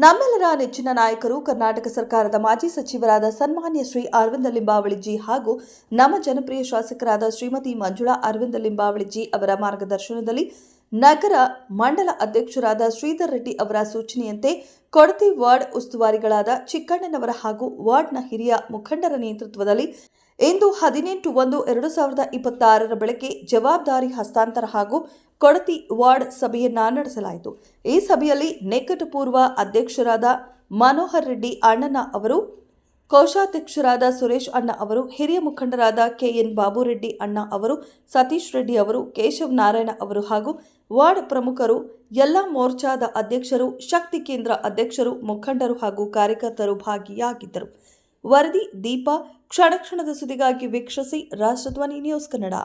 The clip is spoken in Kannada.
ನಮ್ಮೆಲ್ಲರ ನೆಚ್ಚಿನ ನಾಯಕರು ಕರ್ನಾಟಕ ಸರ್ಕಾರದ ಮಾಜಿ ಸಚಿವರಾದ ಸನ್ಮಾನ್ಯ ಶ್ರೀ ಅರವಿಂದ ಲಿಂಬಾವಳಿಜಿ ಹಾಗೂ ನಮ್ಮ ಜನಪ್ರಿಯ ಶಾಸಕರಾದ ಶ್ರೀಮತಿ ಮಂಜುಳಾ ಅರವಿಂದ ಲಿಂಬಾವಳಿಜಿ ಅವರ ಮಾರ್ಗದರ್ಶನದಲ್ಲಿ ನಗರ ಮಂಡಲ ಅಧ್ಯಕ್ಷರಾದ ಶ್ರೀಧರ್ ರೆಡ್ಡಿ ಅವರ ಸೂಚನೆಯಂತೆ ಕೊಡತಿ ವಾರ್ಡ್ ಉಸ್ತುವಾರಿಗಳಾದ ಚಿಕ್ಕಣ್ಣನವರ ಹಾಗೂ ವಾರ್ಡ್ನ ಹಿರಿಯ ಮುಖಂಡರ ನೇತೃತ್ವದಲ್ಲಿ ಇಂದು 18/1/2026 ಬೆಳಗ್ಗೆ ಜವಾಬ್ದಾರಿ ಹಸ್ತಾಂತರ ಹಾಗೂ ಕೊಡತಿ ವಾರ್ಡ್ ಸಭೆಯನ್ನ ನಡೆಸಲಾಯಿತು. ಈ ಸಭೆಯಲ್ಲಿ ನಿಕಟಪೂರ್ವ ಅಧ್ಯಕ್ಷರಾದ ಮನೋಹರ್ ರೆಡ್ಡಿ ಅಣ್ಣನ ಅವರು, ಕೋಶಾಧ್ಯಕ್ಷರಾದ ಸುರೇಶ್ ಅಣ್ಣ ಅವರು, ಹಿರಿಯ ಮುಖಂಡರಾದ ಕೆಎನ್ ಬಾಬು ರೆಡ್ಡಿ ಅಣ್ಣ ಅವರು, ಸತೀಶ್ ರೆಡ್ಡಿ ಅವರು, ಕೇಶವ್ ನಾರಾಯಣ ಅವರು ಹಾಗೂ ವಾರ್ಡ್ ಪ್ರಮುಖರು, ಎಲ್ಲ ಮೋರ್ಚಾದ ಅಧ್ಯಕ್ಷರು, ಶಕ್ತಿ ಕೇಂದ್ರ ಅಧ್ಯಕ್ಷರು, ಮುಖಂಡರು ಹಾಗೂ ಕಾರ್ಯಕರ್ತರು ಭಾಗಿಯಾಗಿದ್ದರು. ವರದಿ ದೀಪ. ಕ್ಷಣ ಕ್ಷಣದ ಸುದ್ದಿಗಾಗಿ ವೀಕ್ಷಿಸಿ ರಾಷ್ಟ್ರಧ್ವನಿ ನ್ಯೂಸ್ ಕನ್ನಡ.